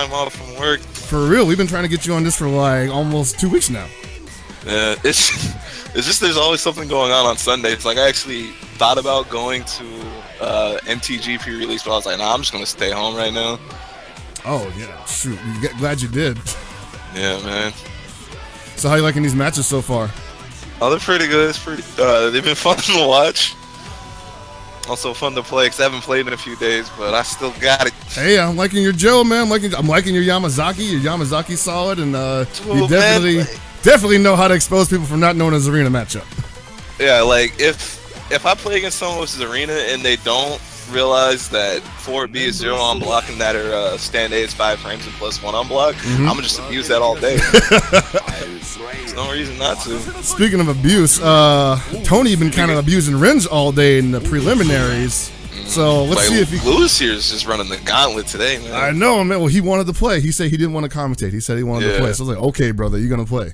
time off from work. For real, we've been trying to get you on this for like almost 2 weeks now. Yeah, it's just there's always something going on Sundays. Like I actually thought about going to MTG pre-release, but I was like, nah, I'm just gonna stay home right now. Oh yeah, shoot! Glad you did. Yeah, man. So how you liking these matches so far? Oh, they're pretty good. It's pretty. They've been fun to watch. Also fun to play because I haven't played in a few days, but I still got it. Hey, I'm liking your Joe, man. I'm liking your Yamazaki. Your Yamazaki's solid, and you definitely know how to expose people from not knowing his arena matchup. Yeah, like if I play against someone versus arena and they don't realize that 4B is 0 on block and that her stand A is 5 frames and +1 on block, I'm gonna just abuse that all day. There's no reason not to. Speaking of abuse, Tony been kind of abusing Rynge all day in the preliminaries. So let's see if he. Lewis here is just running the gauntlet today, man. I know, man. Well, he wanted to play. He said he didn't want to commentate. He said he wanted to play. So I was like, okay, brother, you're gonna play.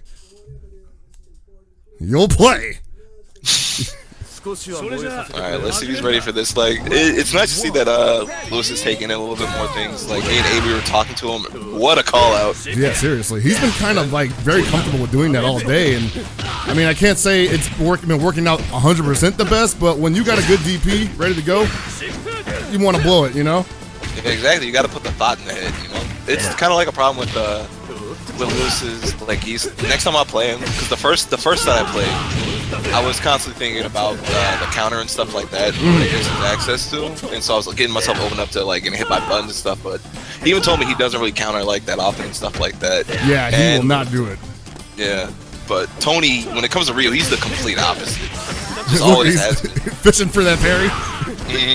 You'll play. Alright, let's see if he's ready for this. Like, it's nice to see that Lewis is taking in a little bit more things. Like, me and Avery were talking to him. What a call out. Yeah, seriously. He's been kind of like very comfortable with doing that all day. And I mean, I can't say it's been working out 100% the best, but when you got a good DP ready to go, you want to blow it, you know? Yeah, exactly. You got to put the thought in the head, you know? It's kind of like a problem with Lewis's, like, next time I play him, because the first that I played, I was constantly thinking about the counter and stuff like that, that he has access to, and so I was getting myself open up to like getting hit by buttons and stuff. But he even told me he doesn't really counter like that often and stuff like that. Yeah, he will not do it. Yeah, but Tony, when it comes to Rio, he's the complete opposite. Just always has been. Fishing for that parry.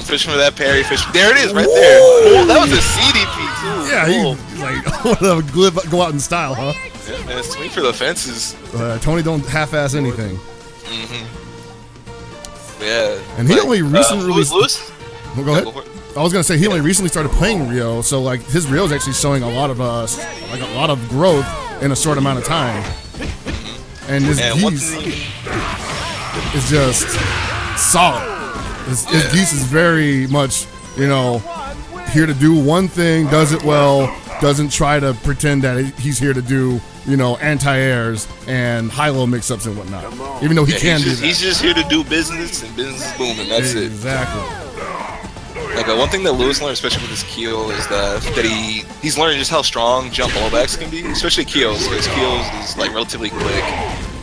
Fishing for that parry. There it is, right there. Oh, that was a CDP too. Yeah, he's like, go out in style, huh? Yeah, man, swing for the fences. Tony don't half-ass anything. Yeah, and he only recently released. Lewis? Well, go ahead. I was gonna say he only recently started playing Rio, so like his Rio is actually showing a lot of growth in a short amount of time. And this Geese is just solid. His Geese is very much, you know, here to do one thing, does it well, doesn't try to pretend that he's here to do, you know, anti-airs and high-low mix-ups and whatnot. Even though he can do that. He's just here to do business, and business is booming. That's it. Exactly. Like one thing that Lewis learned, especially with his Keel, is that he's learning just how strong jump blowbacks can be, especially Keels, because Keels is like relatively quick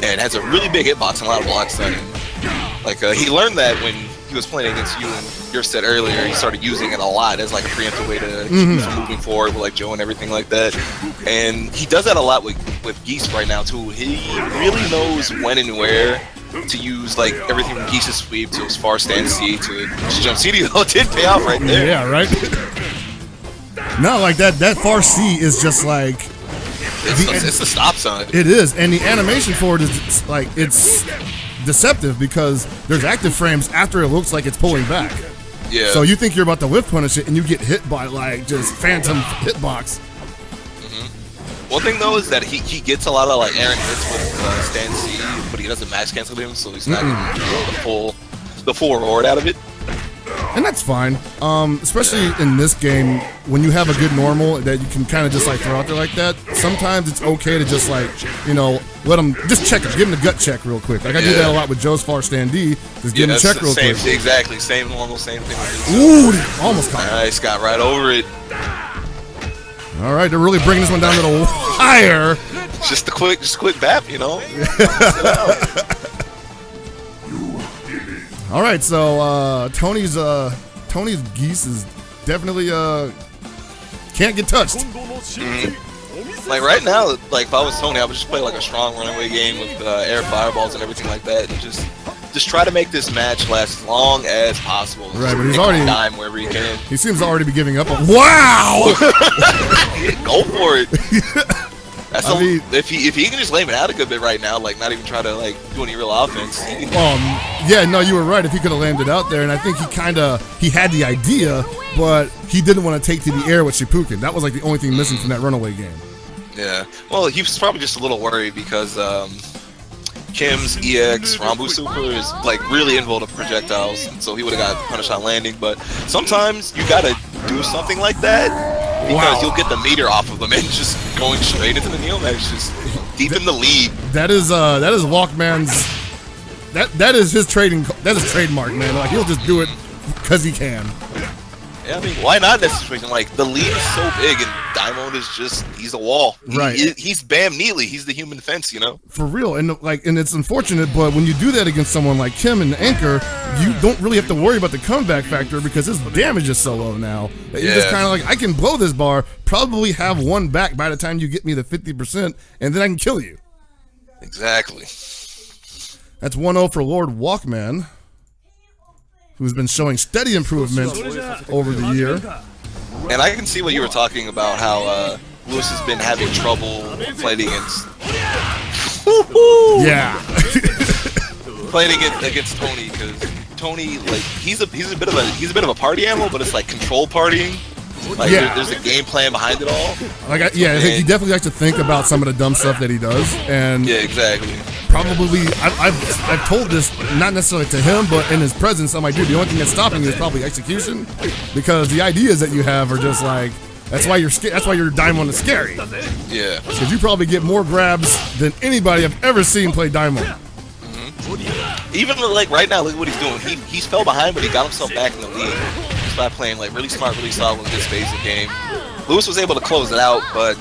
and has a really big hitbox and a lot of block stunning. Like he learned that when he was playing against you and your set earlier. He started using it a lot as like a preemptive way to keep you from moving forward with like Joe and everything like that. And he does that a lot with Geese right now too. He really knows when and where to use like everything from Geese's sweep to his far stand C to jump CD. Though it did pay off right there. Yeah, right. No, like that far C is just like it's the stop sign. It is, and the animation for it is like it's deceptive because there's active frames after it looks like it's pulling back. Yeah. So you think you're about to whiff punish it, and you get hit by like just phantom hitbox. One thing though is that he gets a lot of like errant hits with stand C, but he doesn't max cancel him, so he's not getting the full reward out of it. And that's fine, especially in this game when you have a good normal that you can kind of just like throw out there like that. Sometimes it's okay to just like, you know, let him just check him, give him the gut check real quick. Like I do that a lot with Joe's far stand D. Just give him a check real quick. Exactly, same normal, same thing. Ooh, almost caught. Nice, got right over it. All right, they're really bringing this one down to the wire. Just a quick bap, you know. All right, so Tony's Geese is definitely can't get touched. Like right now, like if I was Tony, I would just play like a strong runaway game with air fireballs and everything like that, and just try to make this match last as long as possible. Right, but he's already dime wherever he can. He seems to already be giving up. Wow! Go for it. That's if he can just lame it out a good bit right now, like not even try to like do any real offense. Yeah, no, you were right. If he could have landed out there, and I think he had the idea, but he didn't want to take to the air with Shippuden. That was like the only thing missing from that runaway game. Yeah, well, he was probably just a little worried because Kim's EX Rambu Super is like really involved with projectiles, and so he would have got punished on landing. But sometimes you gotta do something like that Because you'll get the meter off of them and just going straight into the Neomax, just deep in the lead. That is Walkman's. That is his trading. That is trademark, man. Like he'll just do it because he can. Yeah, I mean, why not in that situation? Like, the lead is so big, and Diamond is just, he's a wall. Right. He's Bam Neely. He's the human defense, you know? For real. And it's unfortunate, but when you do that against someone like him and Anchor, you don't really have to worry about the comeback factor because his damage is so low now. That you're just kind of like, I can blow this bar, probably have one back by the time you get me the 50%, and then I can kill you. Exactly. That's 1-0 for LordWalkman, who's been showing steady improvement over the year. And I can see what you were talking about, how Lewis has been having trouble fighting against. Yeah. Playing against Tony, because Tony, like, he's a bit of a party animal, but it's like controlled partying. Like there's a game plan behind it all. Like I think he definitely likes to think about some of the dumb stuff that he does, and yeah, exactly. Probably, I've told this not necessarily to him, but in his presence, I'm like, dude, the only thing that's stopping you is probably execution, because the ideas that you have are just like, that's why your Diamond is scary. Yeah. Because you probably get more grabs than anybody I've ever seen play Diamond. Mm-hmm. Even like right now, look what he's doing. He's fell behind, but he got himself back in the lead just by playing like really smart, really solid with good space in game. Lewis was able to close it out, but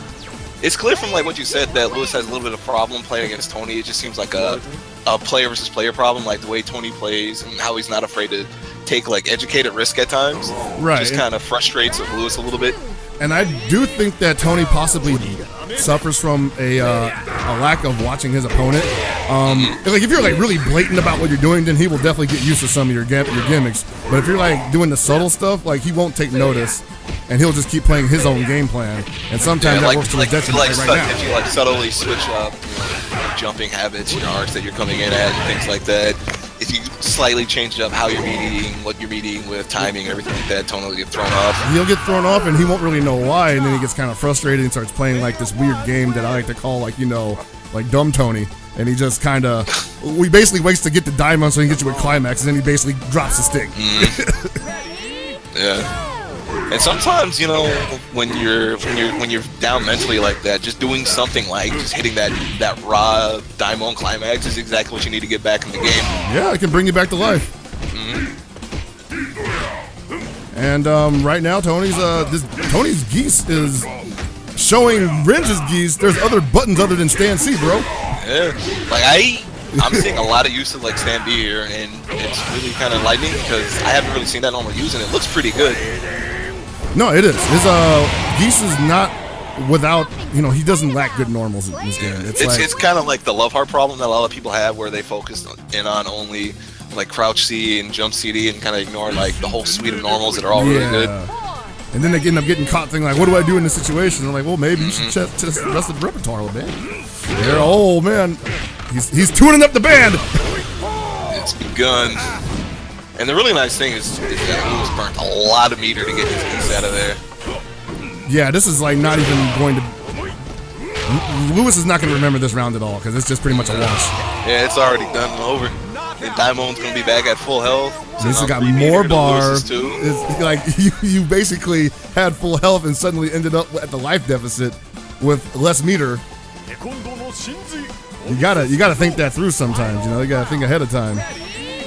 it's clear from like what you said that Lewis has a little bit of problem playing against Tony. It just seems like a player versus player problem, like the way Tony plays and how he's not afraid to take like educated risk at times. Right. Just kind of frustrates Lewis a little bit. And I do think that Tony possibly suffers from a lack of watching his opponent. Like if you're like really blatant about what you're doing, then he will definitely get used to some of your gimmicks. But if you're like doing the subtle stuff, like he won't take notice, and he'll just keep playing his own game plan. And sometimes that works to his detriment right now. If you like subtly switch up jumping habits, arcs that you're coming in at, and things like that. If you slightly change up how you're meeting, what you're meeting with, timing, everything like that, Tony will get thrown off. He'll get thrown off, and he won't really know why, and then he gets kind of frustrated and starts playing like this weird game that I like to call like dumb Tony. And he just kind of, we basically waits to get the diamond so he can get you a climax, and then he basically drops the stick. Yeah. And sometimes, when you're down mentally like that, just doing something like just hitting that raw diamond climax is exactly what you need to get back in the game. Yeah, it can bring you back to life. And right now, Tony's geese is showing Rynge's geese. There's other buttons other than stand C, bro. Yeah, like I'm seeing a lot of use of like stand B here, and it's really kind of lightning because I haven't really seen that normal use, and it looks pretty good. No, it is. His geese is not without, he doesn't lack good normals in this game. It's kind of like the love heart problem that a lot of people have, where they focus in on only like crouch C and jump CD and kind of ignore like the whole suite of normals that are all really good. And then they end up getting caught thinking like, what do I do in this situation? And I'm like, well, maybe you should test the rest of the repertoire a little bit. Oh man, he's tuning up the band. It's begun. And the really nice thing is that Lewis burnt a lot of meter to get his geese out of there. Yeah, this is like not even going to... Lewis is not going to remember this round at all, because it's just pretty much a wash. Yeah, it's already done and over. And Diamond's going to be back at full health. He's got more bar. It's like you basically had full health and suddenly ended up at the life deficit with less meter. You gotta think that through sometimes, you gotta think ahead of time.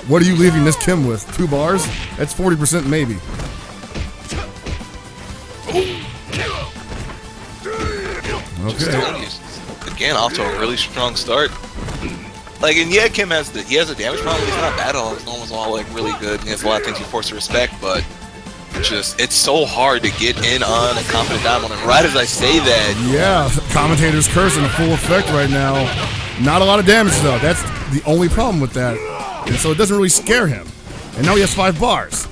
What are you leaving this Kim with? 2 bars? That's 40% maybe. Okay. Again, off to a really strong start. Like, and yeah, Kim has a damage problem. He's not bad at all. His normals all like really good. He has a lot of things you force to respect, but it's so hard to get in on a confident diamond. And right as I say that, yeah, commentator's curse in full effect right now. Not a lot of damage though. That's the only problem with that. And so it doesn't really scare him. And now he has 5 bars.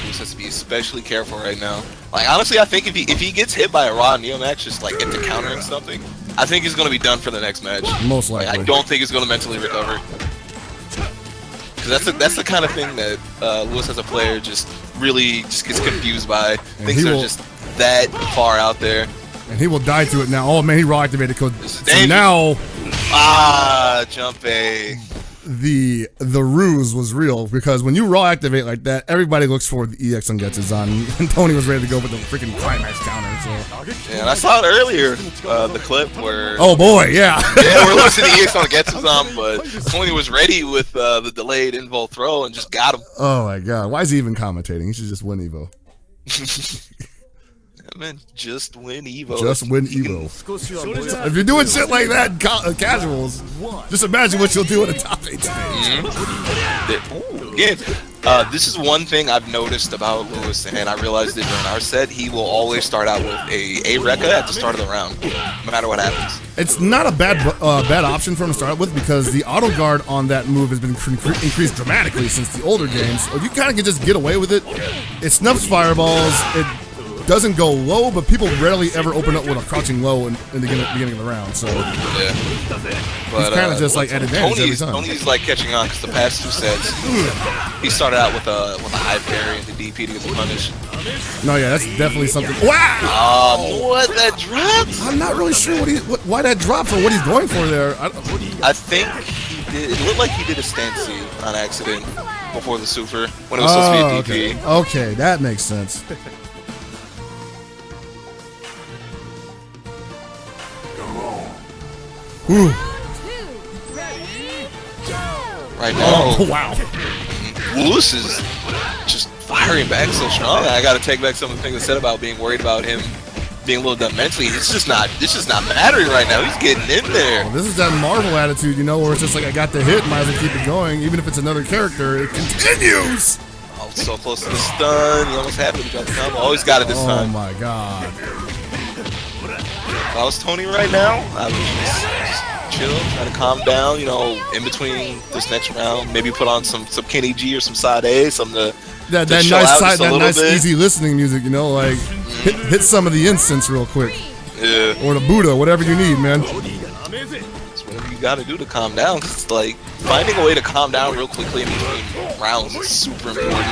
He has to be especially careful right now. Like, honestly, I think if he gets hit by a raw Neomax just like into countering something, I think he's going to be done for the next match. Most likely. Like, I don't think he's going to mentally recover. Because that's the kind of thing that Lewis as a player just gets confused by. Things are just that far out there. And he will die to it now. Oh man, he raw activated code. So now... jump A. the ruse was real, because when you raw activate like that, everybody looks for the EX on Getsu-zan, and Tony was ready to go for the freaking climax counter. So Yeah, and I saw it earlier, the clip where oh boy, yeah. yeah, we're listening to EX on Getsu-zan, but Tony was ready with the delayed invul throw and just got him. Oh my god, why is he even commentating? He should just win Evo. Man, just win Evo. Just win Evo. If you're doing shit like that in casuals, just imagine what you'll do in a top 8 stage. Again, this is one thing I've noticed about Lewis, and I realized it during our set. He will always start out with a Rekka at the start of the round, no matter what happens. It's not a bad option for him to start with, because the auto guard on that move has been increased dramatically since the older games. So you kind of can just get away with it. It snuffs fireballs. It doesn't go low, but people rarely ever open up with a crouching low in the beginning of the round. So yeah, but he's kind of just like at advantage every time. Tony's like catching on, because the past 2 sets he started out with a high parry into DP to get the punish. No, yeah, that's definitely something. Wow! What, that dropped? I'm not really sure why that dropped or what he's going for there. I think he did. It looked like he did a stance C on accident before the super when it was supposed to be a DP. Okay, that makes sense. Whew. Right now, oh wow, Lewis is just firing back so strong. I got to take back some of the things I said about being worried about him being a little done mentally. It's just not mattering right now. He's getting in there. Well, this is that Marvel attitude, you know, where it's just like, I got the hit, might as well keep it going. Even if it's another character, it continues. Oh, so close to the stun. He almost had it. He got the combo. Always got it this time. Oh my god. If I was Tony right now, I would just chill, try to calm down, you know, in between this next round. Maybe put on some Kenny G or some side A, something to that nice easy listening music, you know, like hit some of the incense real quick. Yeah. Or the Buddha, whatever you need, man. It's whatever you gotta do to calm down. 'Cause it's like finding a way to calm down real quickly in between rounds is super important.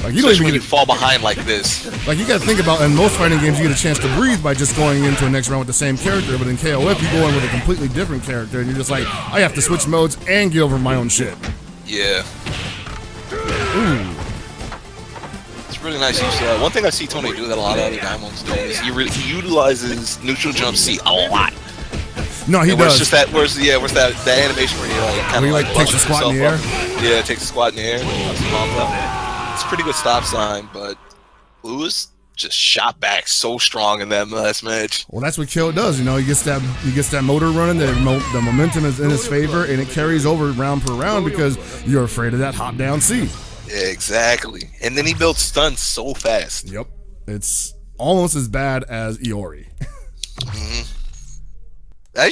Like you don't even when you fall behind like this. Like you got to think about, in most fighting games, you get a chance to breathe by just going into a next round with the same character. But in KOF, you go in with a completely different character, and you're just like, I have to switch modes and get over my own shit. Yeah. Ooh. It's really nice use. One thing I see Tony do that a lot of other Diamonds do is he utilizes neutral jump C a lot. No, he does. It's just that, where's that animation where he kind of takes a squat in the air? Yeah, takes a squat in the air. It's a pretty good stop sign, but Lewis just shot back so strong in that last match. Well, that's what KO does. You know, he gets that motor running. The momentum is in his favor, and it carries over round per round because you're afraid of that hop down C. Yeah, exactly. And then he builds stuns so fast. Yep, it's almost as bad as Iori.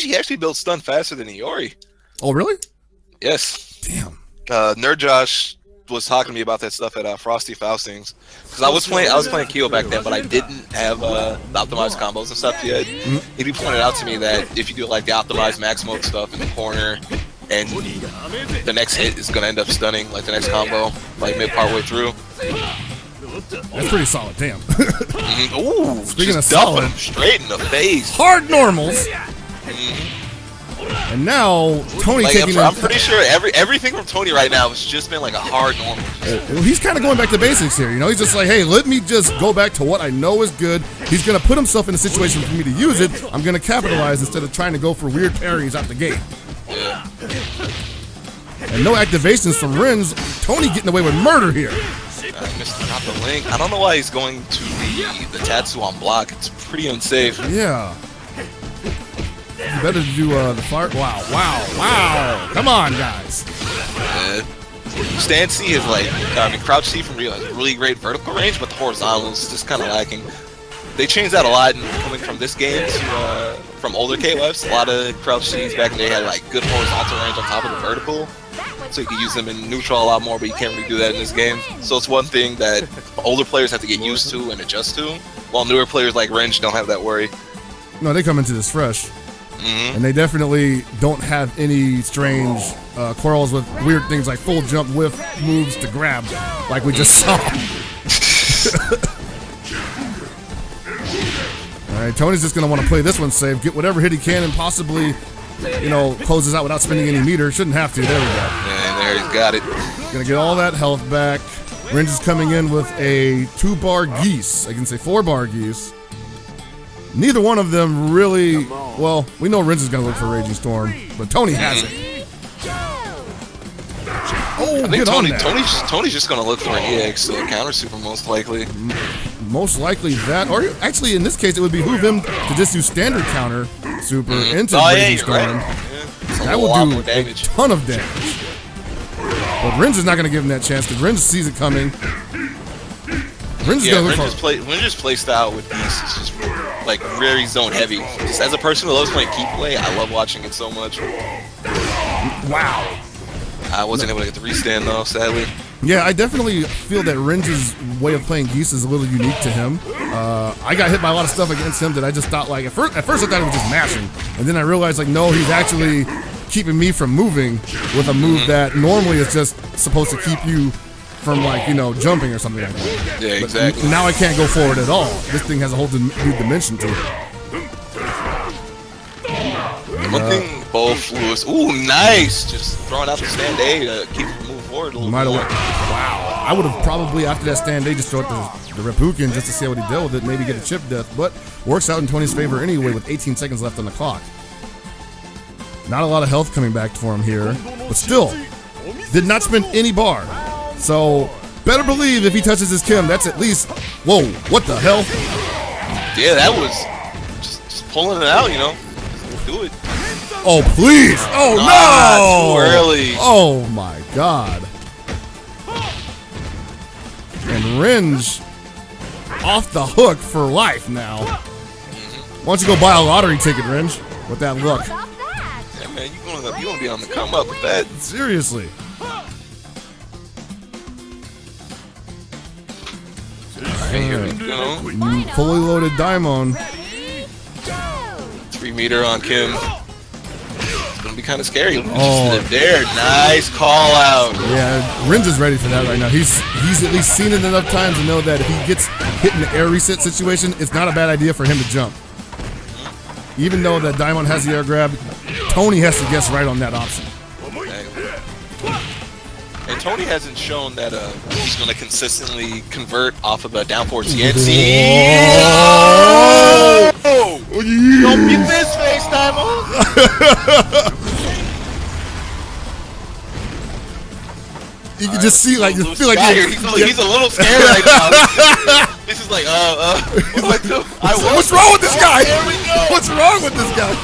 He actually built stun faster than Iori. Oh, really? Yes. Damn. Nerd Josh was talking to me about that stuff at Frosty Faustings, because I was playing Kyo back then, but I didn't have the optimized combos and stuff yet. He pointed out to me that if you do like the optimized max mode stuff in the corner, and the next hit is gonna end up stunning, like the next combo, like partway through. That's pretty solid. Damn. Ooh, speaking of solid, solid, straight in the face. Hard normals. And now Tony taking. I'm pretty sure everything from Tony right now has just been like a hard normal. Well, he's kind of going back to basics here. You know, he's just like, hey, let me just go back to what I know is good. He's gonna put himself in a situation for me to use it. I'm gonna capitalize instead of trying to go for weird parries out the gate. Yeah. And no activations from Rynge. Tony getting away with murder here. I missed the link. I don't know why he's going to the Tatsu on block. It's pretty unsafe. Yeah. Better to do the fire. Wow. Come on, guys. Stand C is like, crouch C from Rio has really great vertical range, but the horizontal is just kind of lacking. They changed that a lot coming from this game to from older KOFs. A lot of crouch Cs back in the day had like good horizontal range on top of the vertical, so you can use them in neutral a lot more, but you can't really do that in this game. So it's one thing that older players have to get used to and adjust to, while newer players like Rynge don't have that worry. No, they come into this fresh. And they definitely don't have any strange quarrels with weird things like full jump whiff moves to grab, like we just saw. All right, Tony's just going to want to play this one safe, get whatever hit he can, and possibly you know, closes out without spending any meter. Shouldn't have to. There we go. And there he's got it. Gonna get all that health back. Rynge is coming in with a 2-bar geese. I can say 4-bar geese. Neither one of them really, well, we know Rynge is gonna look for Raging Storm, but Tony has it. Oh, I think Tony's just gonna look for an EX to counter super most likely. Most likely that, or actually in this case it would behoove him to just do standard counter super into Raging Storm. Right. Yeah. That will do a ton of damage. But Rynge is not gonna give him that chance because Rynge sees it coming. Rynge is gonna look for Rynge's play style with Beast is just like very zone heavy. Just as a person who loves playing keep play, I love watching it so much. Wow. I wasn't able to get the restand though, sadly. Yeah, I definitely feel that Rynge's way of playing Geese is a little unique to him. I got hit by a lot of stuff against him that I just thought like, at first I thought he was just mashing. And then I realized like, no, he's actually keeping me from moving with a move that normally is just supposed to keep you from like, you know, jumping or something like that. Yeah, exactly. But now I can't go forward at all. This thing has a whole new dimension to it. One thing both Lewis, ooh, nice! Just throwing out the stand A to keep him moving forward a little bit more. Wow. I would have probably, after that stand A, just throw out the Reppuken just to see how he dealt with it, maybe get a chip death, but works out in Tony's favor anyway with 18 seconds left on the clock. Not a lot of health coming back for him here, but still, did not spend any bar. So, better believe if he touches his Kim, that's at least, whoa, what the hell? Yeah, that was just pulling it out, you know. Do it. Oh, please. Oh, no. Too early. Oh, my God. And Rynge off the hook for life now. Why don't you go buy a lottery ticket, Rynge, with that look? Yeah, man, you gonna be on the come up with that. Seriously. Here we go. Fully loaded Daimon. 3 meter on Kim. It's gonna be kind of scary. Oh, there, nice call out. Yeah, Rynge is ready for that right now. He's at least seen it enough times to know that if he gets hit in the air reset situation, it's not a bad idea for him to jump. Even though that Daimon has the air grab, Tony has to guess right on that option. And Tony hasn't shown that he's going to consistently convert off of a down forward CNC. Oh! Don't beat this face, Daimon! You can just see, like, you feel like he's a little scared right now. This is like, what do I do? What's wrong with this guy? There we go. What's wrong with this guy?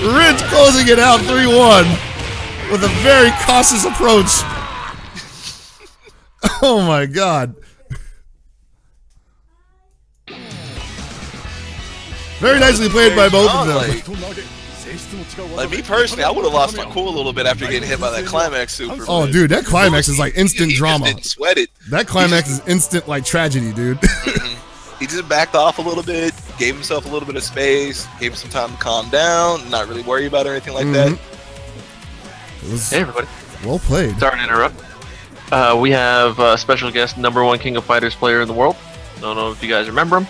Rynge closing it out 3-1 with a very cautious approach. Oh my God. Very nicely played by both of them. Like me personally, I would have lost my cool a little bit after getting hit by that climax super. Oh, dude, that climax is like instant drama. He just didn't sweat it. That climax is instant like tragedy, dude. He just backed off a little bit, gave himself a little bit of space, gave him some time to calm down, not really worry about it or anything like that. Hey everybody. Well played. Sorry to interrupt. We have a special guest, #1 King of Fighters player in the world. Don't know if you guys remember him.